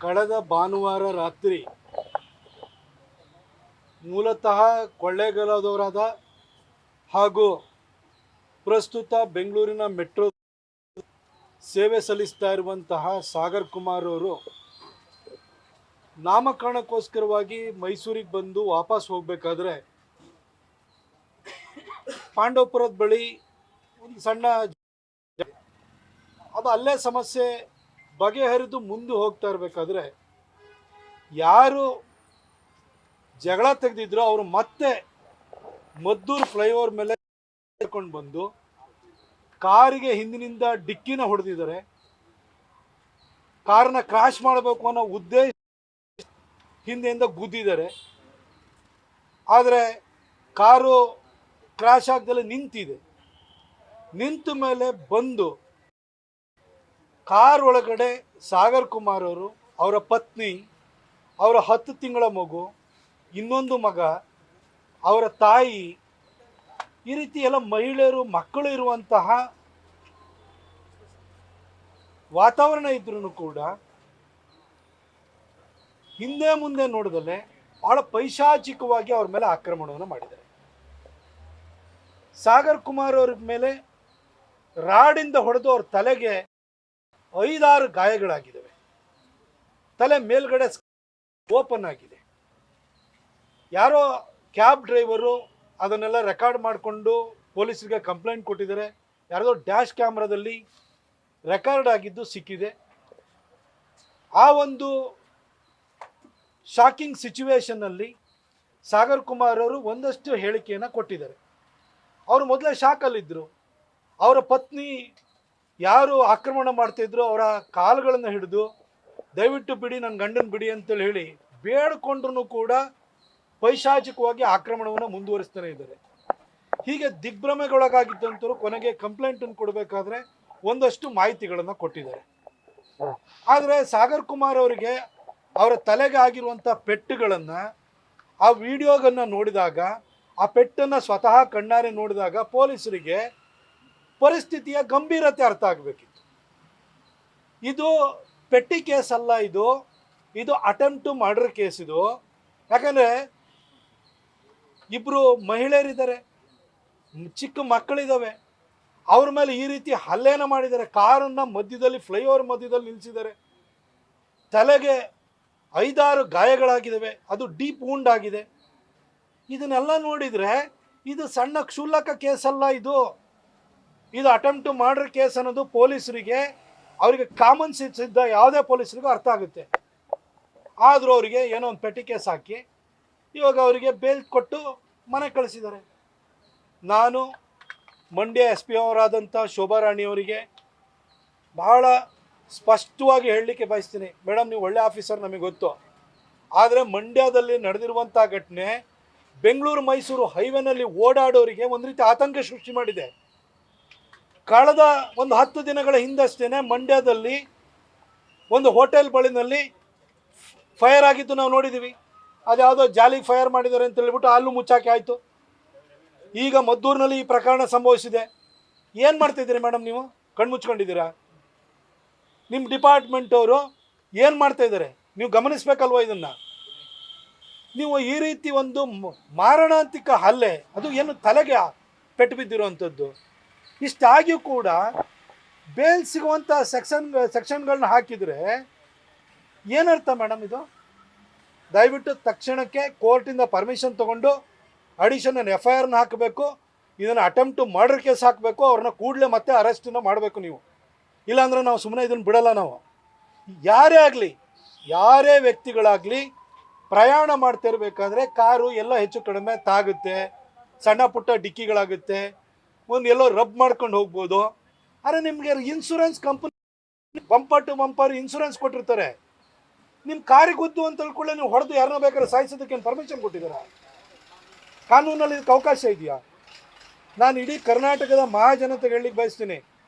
ಕಳೆದ ಭಾನುವಾರ ರಾತ್ರಿ ಮೂಲತಃ ಕೊಳ್ಳೇಗಾಲದವರಾದ ಹಾಗೂ ಪ್ರಸ್ತುತ ಬೆಂಗಳೂರಿನ ಮೆಟ್ರೋ ಸೇವೆ ಸಲ್ಲಿಸ್ತಾ ಇರುವಂತಹ ಸಾಗರ್ ಕುಮಾರ್ ಅವರು ನಾಮಕರಣಕ್ಕೋಸ್ಕರವಾಗಿ ಮೈಸೂರಿಗೆ ಬಂದು ವಾಪಸ್ ಹೋಗಬೇಕಾದ್ರೆ ಪಾಂಡವಪುರದ ಬಳಿ ಒಂದು ಸಣ್ಣ ಅದು ಅಲ್ಲೇ ಸಮಸ್ಯೆ ಬಗೆಹರಿದು ಮುಂದೆ ಹೋಗ್ತಾ ಇರಬೇಕಾದ್ರೆ ಯಾರು ಜಗಳ ತೆಗೆದಿದ್ರು ಅವರು ಮತ್ತೆ ಮದ್ದೂರು ಫ್ಲೈಓವರ್ ಮೇಲೆ ಕರ್ಕೊಂಡು ಬಂದು ಕಾರಿಗೆ ಹಿಂದಿನಿಂದ ಡಿಕ್ಕಿನ ಹೊಡೆದಿದ್ದಾರೆ. ಕಾರನ್ನ ಕ್ರಾಶ್ ಮಾಡಬೇಕು ಅನ್ನೋ ಉದ್ದೇಶ ಹಿಂದೆಯಿಂದ ಗುದ್ದಿದ್ದಾರೆ. ಆದರೆ ಕಾರು ಕ್ರಾಶ್ ಆಗದಲ್ಲೇ ನಿಂತಿದೆ. ನಿಂತ ಮೇಲೆ ಬಂದು ಕಾರ್ ಒಳಗಡೆ ಸಾಗರ್ ಕುಮಾರ್ ಅವರು, ಅವರ ಪತ್ನಿ, ಅವರ 10 ತಿಂಗಳ ಮಗು, ಇನ್ನೊಂದು ಮಗ, ಅವರ ತಾಯಿ, ಈ ರೀತಿ ಎಲ್ಲ ಮಹಿಳೆಯರು ಮಕ್ಕಳು ಇರುವಂತಹ ವಾತಾವರಣ ಇದ್ರೂ ಕೂಡ ಹಿಂದೆ ಮುಂದೆ ನೋಡಿದಲ್ಲೇ ಬಹಳ ಪೈಶಾಚಿಕವಾಗಿ ಅವ್ರ ಮೇಲೆ ಆಕ್ರಮಣವನ್ನು ಮಾಡಿದ್ದಾರೆ. ಸಾಗರ್ ಕುಮಾರ್ ಅವ್ರ ಮೇಲೆ ರಾಡಿಂದ ಹೊಡೆದು ಅವ್ರ ತಲೆಗೆ 5-6 ಗಾಯಗಳಾಗಿದ್ದಾವೆ. ತಲೆ ಮೇಲ್ಗಡೆ ಓಪನ್ ಆಗಿದೆ. ಯಾರೋ ಕ್ಯಾಬ್ ಡ್ರೈವರು ಅದನ್ನೆಲ್ಲ ರೆಕಾರ್ಡ್ ಮಾಡಿಕೊಂಡು ಪೊಲೀಸರಿಗೆ ಕಂಪ್ಲೇಂಟ್ ಕೊಟ್ಟಿದ್ದಾರೆ. ಯಾರದೋ ಡ್ಯಾಶ್ ಕ್ಯಾಮ್ರಾದಲ್ಲಿ ರೆಕಾರ್ಡ್ ಆಗಿದ್ದು ಸಿಕ್ಕಿದೆ. ಆ ಒಂದು ಶಾಕಿಂಗ್ ಸಿಚುವೇಶನ್ನಲ್ಲಿ ಸಾಗರ್ ಕುಮಾರ್ ಅವರು ಒಂದಷ್ಟು ಹೇಳಿಕೆಯನ್ನು ಕೊಟ್ಟಿದ್ದಾರೆ. ಅವರು ಮೊದಲೇ ಶಾಕಲ್ಲಿದ್ದರು. ಅವರ ಪತ್ನಿ ಯಾರು ಆಕ್ರಮಣ ಮಾಡ್ತಿದ್ರು ಅವರ ಕಾಲುಗಳನ್ನು ಹಿಡಿದು ದಯವಿಟ್ಟು ಬಿಡಿ, ನನ್ನ ಗಂಡನ ಬಿಡಿ ಅಂತೇಳಿ ಹೇಳಿ ಬೇಡ್ಕೊಂಡ್ರೂ ಕೂಡ ಪೈಶಾಚಿಕವಾಗಿ ಆಕ್ರಮಣವನ್ನು ಮುಂದುವರಿಸ್ತಾನೆ ಇದ್ದಾರೆ. ಹೀಗೆ ದಿಗ್ಭ್ರಮೆಗೊಳಗಾಗಿದ್ದಂಥವ್ರು ಕೊನೆಗೆ ಕಂಪ್ಲೇಂಟನ್ನು ಕೊಡಬೇಕಾದ್ರೆ ಒಂದಷ್ಟು ಮಾಹಿತಿಗಳನ್ನು ಕೊಟ್ಟಿದ್ದಾರೆ. ಆದರೆ ಸಾಗರ್ ಕುಮಾರ್ ಅವರಿಗೆ ಅವರ ತಲೆಗೆ ಆಗಿರುವಂಥ ಪೆಟ್ಟುಗಳನ್ನು ಆ ವಿಡಿಯೋಗನ್ನು ನೋಡಿದಾಗ, ಆ ಪೆಟ್ಟನ್ನು ಸ್ವತಃ ಕಣ್ಣಾರೆ ನೋಡಿದಾಗ ಪೊಲೀಸರಿಗೆ ಪರಿಸ್ಥಿತಿಯ ಗಂಭೀರತೆ ಅರ್ಥ ಆಗಬೇಕಿತ್ತು. ಇದು ಪೆಟ್ಟಿ ಕೇಸ್ ಅಲ್ಲ, ಇದು ಅಟೆಂಪ್ಟ್ ಟು ಮರ್ಡರ್ ಕೇಸ್. ಇದು ಯಾಕಂದರೆ ಇಬ್ಬರು ಮಹಿಳೆಯರಿದ್ದಾರೆ, ಚಿಕ್ಕ ಮಕ್ಕಳಿದ್ದಾವೆ, ಅವ್ರ ಮೇಲೆ ಈ ರೀತಿ ಹಲ್ಲೆನ ಮಾಡಿದ್ದಾರೆ. ಕಾರನ್ನು ಮಧ್ಯದಲ್ಲಿ ಫ್ಲೈಓವರ್ ಮಧ್ಯದಲ್ಲಿ ನಿಲ್ಲಿಸಿದ್ದಾರೆ. ತಲೆಗೆ 5-6 ಗಾಯಗಳಾಗಿದ್ದಾವೆ, ಅದು ಡೀಪ್ ವೂಂಡ್ ಆಗಿದೆ. ಇದನ್ನೆಲ್ಲ ನೋಡಿದರೆ ಇದು ಸಣ್ಣ ಕ್ಷುಲ್ಲಕ ಕೇಸಲ್ಲ, ಇದು ಅಟೆಂಪ್ಟ್ ಟು ಮರ್ಡರ್ ಕೇಸ್ ಅನ್ನೋದು ಪೊಲೀಸರಿಗೆ, ಅವರಿಗೆ ಕಾಮನ್ ಸೆನ್ಸ್ ಇದ್ದ ಯಾವುದೇ ಪೊಲೀಸರಿಗೂ ಅರ್ಥ ಆಗುತ್ತೆ. ಆದರೂ ಅವರಿಗೆ ಏನೋ ಒಂದು ಪೆಟ್ಟಿ ಕೇಸ್ ಹಾಕಿ ಇವಾಗ ಅವರಿಗೆ ಬೇಲ್ ಕೊಟ್ಟು ಮನೆ ಕಳಿಸಿದ್ದಾರೆ. ನಾನು ಮಂಡ್ಯ SP ಅವರಾದಂಥ ಶೋಭಾ ರಾಣಿಯವರಿಗೆ ಬಹಳ ಸ್ಪಷ್ಟವಾಗಿ ಹೇಳಲಿಕ್ಕೆ ಬಯಸ್ತೀನಿ, ಮೇಡಮ್ ನೀವು ಒಳ್ಳೆ ಆಫೀಸರ್, ನಮಗೆ ಗೊತ್ತು. ಆದರೆ ಮಂಡ್ಯದಲ್ಲಿ ನಡೆದಿರುವಂಥ ಘಟನೆ ಬೆಂಗಳೂರು ಮೈಸೂರು ಹೈವೇನಲ್ಲಿ ಓಡಾಡೋರಿಗೆ ಒಂದು ರೀತಿ ಆತಂಕ ಸೃಷ್ಟಿ ಮಾಡಿದೆ. ಕಳೆದ ಒಂದು 10 ದಿನಗಳ ಹಿಂದಷ್ಟೇ ಮಂಡ್ಯದಲ್ಲಿ ಒಂದು ಹೋಟೆಲ್ ಬಳಿನಲ್ಲಿ ಫೈರ್ ಆಗಿದ್ದು ನಾವು ನೋಡಿದ್ದೀವಿ. ಅದ್ಯಾವುದೋ ಜಾಲಿಗೆ ಫೈರ್ ಮಾಡಿದ್ದಾರೆ ಅಂತ ಹೇಳ್ಬಿಟ್ಟು ಅಲ್ಲೂ ಮುಚ್ಚಾಕಿ ಆಯಿತು. ಈಗ ಮದ್ದೂರಿನಲ್ಲಿ ಈ ಪ್ರಕರಣ ಸಂಭವಿಸಿದೆ. ಏನು ಮಾಡ್ತಿದ್ದೀರಿ ಮೇಡಮ್, ನೀವು ಕಣ್ಮುಚ್ಕೊಂಡಿದ್ದೀರಾ? ನಿಮ್ಮ ಡಿಪಾರ್ಟ್ಮೆಂಟವರು ಏನು ಮಾಡ್ತಾಯಿದ್ದಾರೆ ನೀವು ಗಮನಿಸಬೇಕಲ್ವ ಇದನ್ನು? ನೀವು ಈ ರೀತಿ ಒಂದು ಮಾರಣಾಂತಿಕ ಹಲ್ಲೆ, ಅದು ಏನು ತಲೆಗೆ ಪೆಟ್ಟು ಬಿದ್ದಿರುವಂಥದ್ದು, ಇಷ್ಟಾಗಿಯೂ ಕೂಡ ಬೇಲ್ ಸಿಗುವಂಥ ಸೆಕ್ಷನ್ಗಳನ್ನ ಹಾಕಿದರೆ ಏನರ್ಥ ಮೇಡಮ್ ಇದು? ದಯವಿಟ್ಟು ತಕ್ಷಣಕ್ಕೆ ಕೋರ್ಟಿಂದ ಪರ್ಮಿಷನ್ ತೊಗೊಂಡು ಅಡಿಷನಲ್ FIRನ ಹಾಕಬೇಕು. ಇದನ್ನು ಅಟೆಂಪ್ಟ್ ಟು ಮರ್ಡರ್ ಕೇಸ್ ಹಾಕಬೇಕು. ಅವ್ರನ್ನ ಕೂಡಲೇ ಮತ್ತೆ ಅರೆಸ್ಟನ್ನು ಮಾಡಬೇಕು ನೀವು. ಇಲ್ಲಾಂದ್ರೆ ನಾವು ಸುಮ್ಮನೆ ಇದನ್ನು ಬಿಡಲ್ಲ. ನಾವು ಯಾರೇ ಆಗಲಿ, ಯಾರೇ ವ್ಯಕ್ತಿಗಳಾಗಲಿ ಪ್ರಯಾಣ ಮಾಡ್ತಿರ್ಬೇಕಾದ್ರೆ ಕಾರು ಎಲ್ಲ ಹೆಚ್ಚು ಕಡಿಮೆ ತಾಗುತ್ತೆ, ಸಣ್ಣ ಪುಟ್ಟ ಡಿಕ್ಕಿಗಳಾಗುತ್ತೆ, ಒಂದು ಎಲ್ಲೋ ರಬ್ ಮಾಡ್ಕೊಂಡು ಹೋಗ್ಬೋದು. ಆದರೆ ನಿಮಗೆ insurance company bumper to bumper insurance ಕೊಟ್ಟಿರ್ತಾರೆ. ನಿಮ್ಮ ಕಾರಿಗೆ ಗುದ್ದು ಅಂತ ತಿಳ್ಕೊಳ್ಳೆ ನೀವು ಹೊಡೆದು ಯಾರನ್ನ ಬೇಕಾದ್ರೆ ಸಾಯಿಸೋದಕ್ಕೆ ಪರ್ಮಿಷನ್ ಕೊಟ್ಟಿದ್ದೀರಾ? ಕಾನೂನಲ್ಲಿ ಇದಕ್ಕೆ ಅವಕಾಶ ಇದೆಯಾ? ನಾನು ಇಡೀ ಕರ್ನಾಟಕದ ಮಹಾಜನತೆಗೆ ಹೇಳಲಿಕ್ಕೆ ಬಯಸ್ತೀನಿ,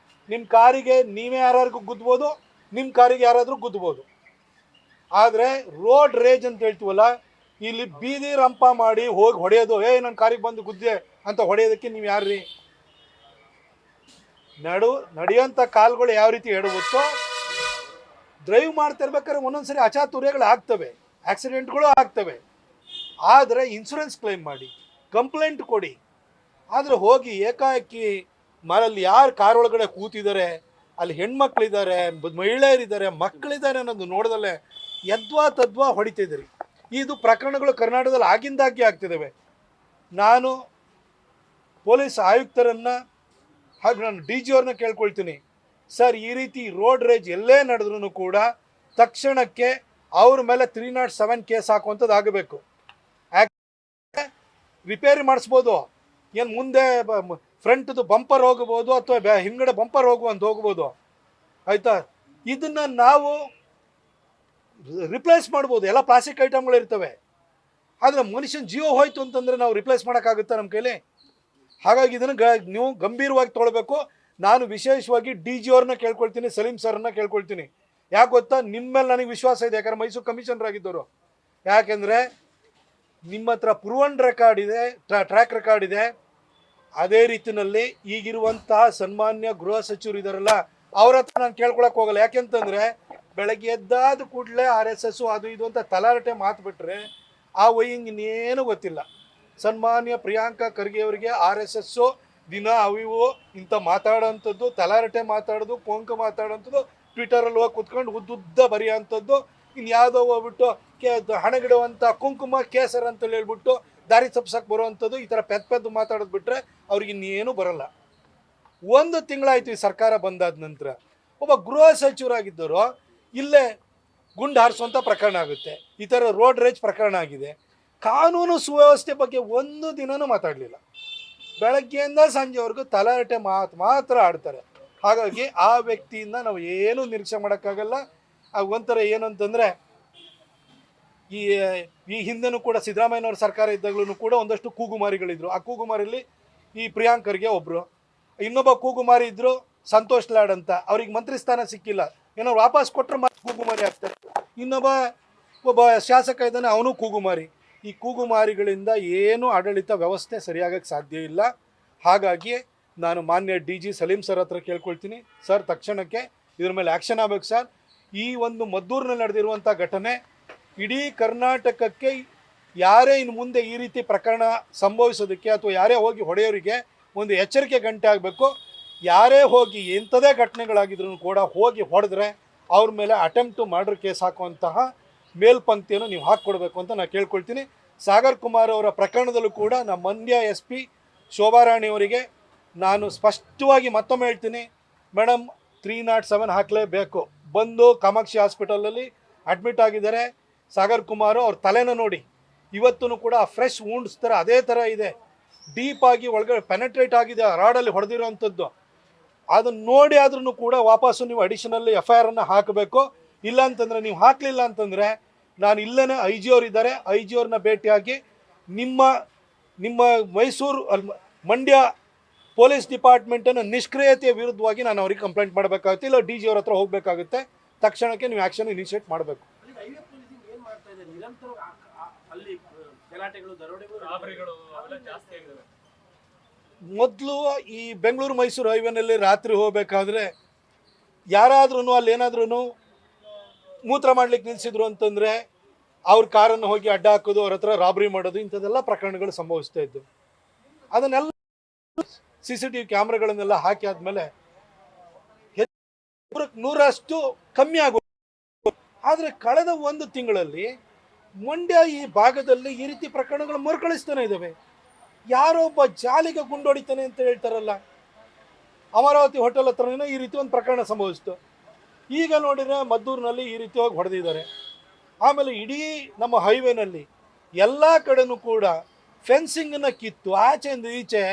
ನಿಮ್ಮ ಕಾರಿಗೆ ನೀವೇ ಯಾರಿಗೂ ಗುದ್ಬೋದು, ನಿಮ್ಮ ಕಾರಿಗೆ ಯಾರಾದರೂ ಗುದ್ಬೋದು. ಆದರೆ ರೋಡ್ ರೇಜ್ ಅಂತ ಹೇಳ್ತೀವಲ್ಲ, ಇಲ್ಲಿ ಬೀದಿ ರಂಪ ಮಾಡಿ ಹೋಗಿ ಹೊಡೆಯೋದು, ನನ್ನ ಕಾರಿಗೆ ಬಂದು ಗುದ್ದೆ ಅಂತ ಹೊಡೆಯೋದಕ್ಕೆ ನೀವು ಯಾರ್ರೀ? ನಡೆಯುವಂಥ ಕಾಲುಗಳು ಯಾವ ರೀತಿ ಎಡಗುತ್ತೋ ಡ್ರೈವ್ ಮಾಡ್ತಿರ್ಬೇಕಾದ್ರೆ ಒಂದೊಂದ್ಸರಿ ಅಚಾತುರ್ಯಗಳು ಆಗ್ತವೆ, ಆಕ್ಸಿಡೆಂಟ್ಗಳು ಆಗ್ತವೆ. ಆದರೆ ಇನ್ಶೂರೆನ್ಸ್ ಕ್ಲೈಮ್ ಮಾಡಿ, ಕಂಪ್ಲೇಂಟ್ ಕೊಡಿ. ಆದರೆ ಹೋಗಿ ಏಕಾಏಕಿ ಮರಲ್ಲಿ ಯಾರು ಕಾರ್ ಒಳಗಡೆ ಕೂತಿದ್ದಾರೆ, ಅಲ್ಲಿ ಹೆಣ್ಮಕ್ಳಿದ್ದಾರೆ, ಮಹಿಳೆಯರಿದ್ದಾರೆ, ಮಕ್ಕಳಿದ್ದಾರೆ ಅನ್ನೋದು ನೋಡ್ದಲ್ಲೇ ಯದ್ವಾ ತದ್ವಾ ಹೊಡಿತಿದ್ದೀರಿ. ಇದು ಪ್ರಕರಣಗಳು ಕರ್ನಾಟಕದಲ್ಲಿ ಆಗಿಂದಾಗಿ ಆಗ್ತಿದ್ದಾವೆ. ನಾನು ಪೊಲೀಸ್ ಆಯುಕ್ತರನ್ನು ಹಾಗೂ ನಾನು ಡಿ ಜಿ ಅವ್ರನ್ನ ಕೇಳ್ಕೊಳ್ತೀನಿ, ಸರ್ ಈ ರೀತಿ ರೋಡ್ ರೇಜ್ ಎಲ್ಲೇ ನಡೆದ್ರೂ ಕೂಡ ತಕ್ಷಣಕ್ಕೆ ಅವ್ರ ಮೇಲೆ 307 ಕೇಸ್ ಹಾಕುವಂಥದ್ದು ಆಗಬೇಕು. ರಿಪೇರಿ ಮಾಡಿಸ್ಬೋದು, ಏನು ಮುಂದೆ ಫ್ರಂಟ್ದು ಬಂಪರ್ ಹೋಗ್ಬೋದು ಅಥವಾ ಹಿಂಗಡೆ ಬಂಪರ್ ಹೋಗ್ಬೋದು, ಆಯಿತಾ. ಇದನ್ನು ನಾವು ರಿಪ್ಲೇಸ್ ಮಾಡ್ಬೋದು, ಎಲ್ಲ ಪ್ಲಾಸ್ಟಿಕ್ ಐಟಮ್ಗಳು ಇರ್ತವೆ. ಆದರೆ ಮನುಷ್ಯನ ಜೀವ ಹೋಯ್ತು ಅಂತಂದರೆ ನಾವು ರಿಪ್ಲೇಸ್ ಮಾಡೋಕ್ಕಾಗುತ್ತಾ ನಮ್ಮ ಕೈಲಿ? ಹಾಗಾಗಿ ಇದನ್ನು ನೀವು ಗಂಭೀರವಾಗಿ ತೊಗೊಳ್ಬೇಕು. ನಾನು ವಿಶೇಷವಾಗಿ ಡಿ ಜಿ ಅವ್ರನ್ನ ಕೇಳ್ಕೊಳ್ತೀನಿ, ಸಲೀಂ ಸರ್ನ ಕೇಳ್ಕೊಳ್ತೀನಿ. ಯಾಕೆ ಗೊತ್ತಾ, ನಿಮ್ಮ ಮೇಲೆ ನನಗೆ ವಿಶ್ವಾಸ ಇದೆ, ಯಾಕಂದ್ರೆ ಮೈಸೂರು ಕಮಿಷನರ್ ಆಗಿದ್ದವರು. ಯಾಕೆಂದರೆ ನಿಮ್ಮ ಹತ್ರ ಪ್ರೂವನ್ ರೆಕಾರ್ಡ್ ಇದೆ, ಟ್ರ್ಯಾಕ್ ರೆಕಾರ್ಡ್ ಇದೆ. ಅದೇ ರೀತಿಯಲ್ಲಿ ಈಗಿರುವಂತಹ ಸನ್ಮಾನ್ಯ ಗೃಹ ಸಚಿವರು ಇದ್ದಾರಲ್ಲ, ಅವ್ರ ಹತ್ರ ನಾನು ಕೇಳ್ಕೊಳಕ್ಕೆ ಹೋಗಲ್ಲ. ಯಾಕೆಂತಂದರೆ ಬೆಳಗ್ಗೆ ಎದ್ದಾದ ಕೂಡಲೇ RSS ಅದು ಇದು ಅಂತ ತಲಾರಟೆ ಮಾತು ಬಿಟ್ಟರೆ ಆ ವೈಯಿಂಗ್ ಇನ್ನೇನು ಗೊತ್ತಿಲ್ಲ. ಸನ್ಮಾನ್ಯ ಪ್ರಿಯಾಂಕಾ ಖರ್ಗೆ ಅವರಿಗೆ RSS ದಿನ ಅವಿವು ಇಂಥ ಮಾತಾಡೋಂಥದ್ದು, ತಲಾರಟೆ ಮಾತಾಡೋದು, ಕೊಂಕ ಮಾತಾಡೋಂಥದ್ದು, ಟ್ವಿಟರಲ್ಲಿ ಹೋಗಿ ಕುತ್ಕೊಂಡು ಉದ್ದುದ್ದ ಬರೆಯೋಂಥದ್ದು, ಇನ್ನು ಯಾವುದೋ ಹೋಗ್ಬಿಟ್ಟು ಹಣಗಿಡುವಂಥ ಕುಂಕುಮ ಕೇಸರ ಅಂತೇಳಿ ಹೇಳ್ಬಿಟ್ಟು ದಾರಿ ತಪ್ಸಕ್ಕೆ ಬರುವಂಥದ್ದು, ಈ ಥರ ಪೆದ್ದು ಮಾತಾಡೋದು ಬಿಟ್ಟರೆ ಅವ್ರಿಗೆ ಇನ್ನೇನು ಬರೋಲ್ಲ. 1 ತಿಂಗಳಾಯಿತು ಈ ಸರ್ಕಾರ ಬಂದಾದ ನಂತರ. ಒಬ್ಬ ಗೃಹ ಸಚಿವರಾಗಿದ್ದರು ಇಲ್ಲೇ ಗುಂಡು ಹಾರಿಸುವಂಥ ಪ್ರಕರಣ ಆಗುತ್ತೆ, ಈ ಥರ ರೋಡ್ ರೇಜ್ ಪ್ರಕರಣ ಆಗಿದೆ. ಕಾನೂನು ಸುವ್ಯವಸ್ಥೆ ಬಗ್ಗೆ ಒಂದು ದಿನನೂ ಮಾತಾಡಲಿಲ್ಲ. ಬೆಳಗ್ಗೆಯಿಂದ ಸಂಜೆವರೆಗೂ ತಲಾಟೆ ಮಾತ್ರ ಆಡ್ತಾರೆ. ಹಾಗಾಗಿ ಆ ವ್ಯಕ್ತಿಯಿಂದ ನಾವು ಏನೂ ನಿರೀಕ್ಷೆ ಮಾಡೋಕ್ಕಾಗಲ್ಲ. ಒಂಥರ ಏನು ಅಂತಂದರೆ, ಈ ಹಿಂದೆನೂ ಕೂಡ ಸಿದ್ದರಾಮಯ್ಯನವ್ರ ಸರ್ಕಾರ ಇದ್ದಾಗಲೂ ಕೂಡ ಒಂದಷ್ಟು ಕೂಗುಮಾರಿಗಳಿದ್ರು. ಆ ಕೂಗುಮಾರಿಲಿ ಈ ಪ್ರಿಯಾಂಕರ್ಗೆ ಒಬ್ಬರು, ಇನ್ನೊಬ್ಬ ಕೂಗುಮಾರಿ ಇದ್ದರು ಸಂತೋಷ್ ಲಾಡ್ ಅಂತ, ಅವ್ರಿಗೆ ಮಂತ್ರಿ ಸ್ಥಾನ ಸಿಕ್ಕಿಲ್ಲ, ಏನೋ ವಾಪಸ್ ಕೊಟ್ಟರೆ ಮತ್ತೆ ಕೂಗುಮಾರಿ ಆಗ್ತಾರೆ. ಒಬ್ಬ ಶಾಸಕ ಇದ್ದಾನೆ, ಅವನು ಕೂಗುಮಾರಿ. ಈ ಕೂಗುಮಾರಿಗಳಿಂದ ಏನು ಆಡಳಿತ ವ್ಯವಸ್ಥೆ ಸರಿಯಾಗಕ್ಕೆ ಸಾಧ್ಯ ಇಲ್ಲ. ಹಾಗಾಗಿ ನಾನು ಮಾನ್ಯ ಡಿ ಜಿ ಸಲೀಂ ಸರ್ ಹತ್ರ ಕೇಳ್ಕೊಳ್ತೀನಿ, ಸರ್ ತಕ್ಷಣಕ್ಕೆ ಇದ್ರ ಮೇಲೆ ಆ್ಯಕ್ಷನ್ ಆಗಬೇಕು ಸರ್. ಈ ಒಂದು ಮದ್ದೂರಿನಲ್ಲಿ ನಡೆದಿರುವಂಥ ಘಟನೆ ಇಡೀ ಕರ್ನಾಟಕಕ್ಕೆ ಯಾರೇ ಇನ್ನು ಮುಂದೆ ಈ ರೀತಿ ಪ್ರಕರಣ ಸಂಭವಿಸೋದಕ್ಕೆ ಅಥವಾ ಯಾರೇ ಹೋಗಿ ಹೊಡೆಯೋರಿಗೆ ಒಂದು ಎಚ್ಚರಿಕೆ ಗಂಟೆ ಆಗಬೇಕು. ಯಾರೇ ಹೋಗಿ ಎಂಥದೇ ಘಟನೆಗಳಾಗಿದ್ರು ಕೂಡ ಹೋಗಿ ಹೊಡೆದ್ರೆ ಅವ್ರ ಮೇಲೆ ಅಟೆಂಪ್ಟು ಮರ್ಡರ್ ಕೇಸ್ ಹಾಕುವಂತಹ ಮೇಲ್ಪಂಕ್ತಿಯನ್ನು ನೀವು ಹಾಕ್ಕೊಡ್ಬೇಕು ಅಂತ ನಾನು ಕೇಳ್ಕೊಳ್ತೀನಿ. ಸಾಗರ್ ಕುಮಾರ್ ಅವರ ಪ್ರಕರಣದಲ್ಲೂ ಕೂಡ ನಮ್ಮ ಮಂಡ್ಯ SP ಶೋಭಾರಾಣಿ ಅವರಿಗೆ ನಾನು ಸ್ಪಷ್ಟವಾಗಿ ಮತ್ತೊಮ್ಮೆ ಹೇಳ್ತೀನಿ, ಮೇಡಮ್ 307 ಹಾಕಲೇಬೇಕು. ಬಂದು ಕಾಮಾಕ್ಷಿ ಹಾಸ್ಪಿಟಲಲ್ಲಿ ಅಡ್ಮಿಟ್ ಆಗಿದ್ದಾರೆ ಸಾಗರ್ ಕುಮಾರು. ಅವ್ರ ತಲೆನ ನೋಡಿ, ಇವತ್ತೂ ಕೂಡ ಫ್ರೆಶ್ ವೂಂಡ್ಸ್ ಥರ ಅದೇ ಥರ ಇದೆ, ಡೀಪಾಗಿ ಒಳಗಡೆ ಪೆನೆಟ್ರೇಟ್ ಆಗಿದೆ, ರಾಡಲ್ಲಿ ಹೊಡೆದಿರೋವಂಥದ್ದು. ಅದನ್ನು ನೋಡಿ ಆದ್ರೂ ಕೂಡ ವಾಪಸ್ಸು ನೀವು ಅಡಿಷನಲ್ಲಿ FIR ಹಾಕಬೇಕು. ಇಲ್ಲ ಅಂತಂದರೆ, ನೀವು ಹಾಕಲಿಲ್ಲ ಅಂತಂದರೆ ನಾನು ಇಲ್ಲೇ IG ಅವ್ರು ಇದ್ದಾರೆ, IG ಅವ್ರನ್ನ ಭೇಟಿಯಾಗಿ ನಿಮ್ಮ ಮೈಸೂರು ಮಂಡ್ಯ ಪೊಲೀಸ್ ಡಿಪಾರ್ಟ್ಮೆಂಟನ್ನು ನಿಷ್ಕ್ರಿಯತೆಯ ವಿರುದ್ಧವಾಗಿ ನಾನು ಅವ್ರಿಗೆ ಕಂಪ್ಲೇಂಟ್ ಮಾಡಬೇಕಾಗುತ್ತೆ, ಇಲ್ಲ DG ಅವ್ರ ಹತ್ರ ಹೋಗಬೇಕಾಗುತ್ತೆ. ತಕ್ಷಣಕ್ಕೆ ನೀವು ಆ್ಯಕ್ಷನ್ ಇನಿಷಿಯೇಟ್ ಮಾಡಬೇಕು. ಮೊದಲು ಈ ಬೆಂಗಳೂರು ಮೈಸೂರು ಹೈವೇನಲ್ಲಿ ರಾತ್ರಿ ಹೋಗಬೇಕಾದ್ರೆ ಯಾರಾದ್ರೂ ಅಲ್ಲಿ ಏನಾದ್ರೂ ಮೂತ್ರ ಮಾಡ್ಲಿಕ್ಕೆ ನಿಲ್ಲಿಸಿದ್ರು ಅಂತಂದರೆ ಅವ್ರ ಕಾರನ್ನು ಹೋಗಿ ಅಡ್ಡ ಹಾಕೋದು, ಅವ್ರ ಹತ್ರ ರಾಬರಿ ಮಾಡೋದು, ಇಂಥದ್ದೆಲ್ಲ ಪ್ರಕರಣಗಳು ಸಂಭವಿಸ್ತಾ ಇದ್ದು. ಅದನ್ನೆಲ್ಲ CCTV ಕ್ಯಾಮ್ರಾಗಳನ್ನೆಲ್ಲ ಹಾಕಿ ಆದಮೇಲೆ 100% ಕಮ್ಮಿ ಆಗೋದು. ಆದರೆ ಕಳೆದ 1 ತಿಂಗಳಲ್ಲಿ ಮಂಡ್ಯ ಈ ಭಾಗದಲ್ಲಿ ಈ ರೀತಿ ಪ್ರಕರಣಗಳು ಮರುಕಳಿಸ್ತಾನೆ ಇದ್ದಾವೆ. ಯಾರೋ ಒಬ್ಬ ಜಾಲಿಗೆ ಗುಂಡೊಡಿತಾನೆ ಅಂತ ಹೇಳ್ತಾರಲ್ಲ, ಅಮರಾವತಿ ಹೋಟೆಲ್ ಹತ್ರನೇ ಈ ರೀತಿ ಒಂದು ಪ್ರಕರಣ ಸಂಭವಿಸ್ತು. ಈಗ ನೋಡಿದ್ರೆ ಮದ್ದೂರಿನಲ್ಲಿ ಈ ರೀತಿ ಹೋಗಿ ಹೊಡೆದಿದ್ದಾರೆ. ಆಮೇಲೆ ಇಡೀ ನಮ್ಮ ಹೈವೇನಲ್ಲಿ ಎಲ್ಲ ಕಡೆನೂ ಕೂಡ ಫೆನ್ಸಿಂಗನ್ನು ಕಿತ್ತು ಆಚೆಯಿಂದ ಈಚೆ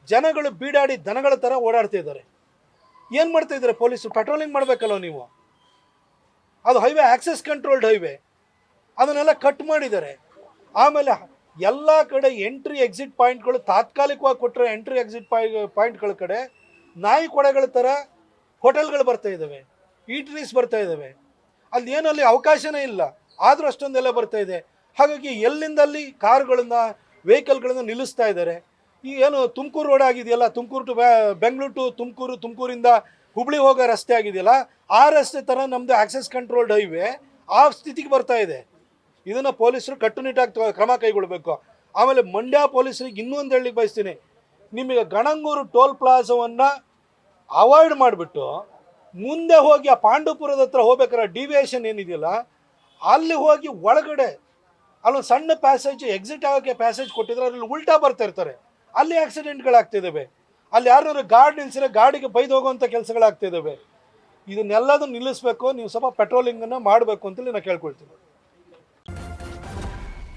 ಜನಗಳು ಬೀಡಾಡಿ ದನಗಳ ಥರ ಓಡಾಡ್ತಿದ್ದಾರೆ. ಏನು ಮಾಡ್ತಾ ಇದ್ದಾರೆ ಪೊಲೀಸರು? ಪೆಟ್ರೋಲಿಂಗ್ ಮಾಡಬೇಕಲ್ಲ ನೀವು. ಅದು ಹೈವೇ ಆಕ್ಸೆಸ್ ಕಂಟ್ರೋಲ್ಡ್ ಹೈವೇ, ಅದನ್ನೆಲ್ಲ ಕಟ್ ಮಾಡಿದ್ದಾರೆ. ಆಮೇಲೆ ಎಲ್ಲ ಕಡೆ ಎಂಟ್ರಿ ಎಕ್ಸಿಟ್ ಪಾಯಿಂಟ್ಗಳು ತಾತ್ಕಾಲಿಕವಾಗಿ ಕೊಟ್ಟರೆ ಎಂಟ್ರಿ ಎಕ್ಸಿಟ್ ಪಾಯಿಂಟ್ಗಳ ಕಡೆ ನಾಯಿ ಕೊಡೆಗಳ ಥರ ಹೋಟೆಲ್ಗಳು ಬರ್ತಾ ಇದ್ದಾವೆ, ಈಟ್ರೀಸ್ ಬರ್ತಾ ಇದ್ದಾವೆ. ಅಲ್ಲಿ ಏನಲ್ಲಿ ಅವಕಾಶನೇ ಇಲ್ಲ, ಆದರೂ ಅಷ್ಟೊಂದೆಲ್ಲ ಬರ್ತಾ ಇದೆ. ಹಾಗಾಗಿ ಎಲ್ಲಿಂದಲ್ಲಿ ಕಾರುಗಳನ್ನ ವೆಹಿಕಲ್ಗಳನ್ನು ನಿಲ್ಲಿಸ್ತಾ ಇದ್ದಾರೆ. ಈ ಏನು ತುಮಕೂರು ರೋಡ್ ಆಗಿದೆಯಲ್ಲ, ತುಮಕೂರು ಟು ಬೆಂಗಳೂರು ಟು ತುಮಕೂರು, ತುಮಕೂರಿಂದ ಹುಬ್ಳಿ ಹೋಗೋ ರಸ್ತೆ ಆಗಿದೆಯಲ್ಲ, ಆ ರಸ್ತೆ ಥರ ನಮ್ಮದು ಆಕ್ಸೆಸ್ ಕಂಟ್ರೋಲ್ಡ್ ಹೈವೇ ಆ ಸ್ಥಿತಿಗೆ ಬರ್ತಾ ಇದೆ. ಇದನ್ನು ಪೊಲೀಸರು ಕಟ್ಟುನಿಟ್ಟಾಗಿ ಕ್ರಮ ಕೈಗೊಳ್ಳಬೇಕು. ಆಮೇಲೆ ಮಂಡ್ಯ ಪೊಲೀಸರಿಗೆ ಇನ್ನೊಂದು ಹೇಳಲಿಕ್ಕೆ ಬಯಸ್ತೀನಿ, ನಿಮಗೆ ಗಣಂಗೂರು ಟೋಲ್ ಪ್ಲಾಜಾವನ್ನು ಅವಾಯ್ಡ್ ಮಾಡಿಬಿಟ್ಟು ಮುಂದೆ ಹೋಗಿ ಆ ಪಾಂಡವಪುರದ ಹತ್ರ ಹೋಗ್ಬೇಕಾದ್ರೆ ಡಿವಿಯೇಷನ್ ಏನಿದೆಯಲ್ಲ ಅಲ್ಲಿ ಹೋಗಿ ಒಳಗಡೆ ಅಲ್ಲೊಂದು ಸಣ್ಣ ಪ್ಯಾಸೇಜ್ ಎಕ್ಸಿಟ್ ಆಗೋಕ್ಕೆ ಪ್ಯಾಸೇಜ್ ಕೊಟ್ಟಿದ್ರೆ ಅಲ್ಲಿ ಉಲ್ಟಾ ಬರ್ತಾ ಇರ್ತಾರೆ, ಅಲ್ಲಿ ಆಕ್ಸಿಡೆಂಟ್ಗಳಾಗ್ತಿದ್ದಾವೆ. ಅಲ್ಲಿ ಯಾರು ಗಾಡಿ ನಿಲ್ಲಿಸಿದ್ರೆ ಗಾಡಿಗೆ ಬೈದು ಹೋಗುವಂಥ ಕೆಲಸಗಳಾಗ್ತಿದ್ದಾವೆ. ಇದನ್ನೆಲ್ಲದೂ ನಿಲ್ಲಿಸಬೇಕು. ನೀವು ಸ್ವಲ್ಪ ಪೆಟ್ರೋಲಿಂಗನ್ನು ಮಾಡಬೇಕು ಅಂತೇಳಿ ನಾನು ಕೇಳ್ಕೊಳ್ತೀನಿ.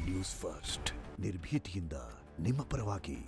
ನ್ಯೂಸ್ ಫಸ್ಟ್ ನಿರ್ಭೀತಿಯಿಂದ ನಿಮ್ಮ ಪರವಾಗಿ.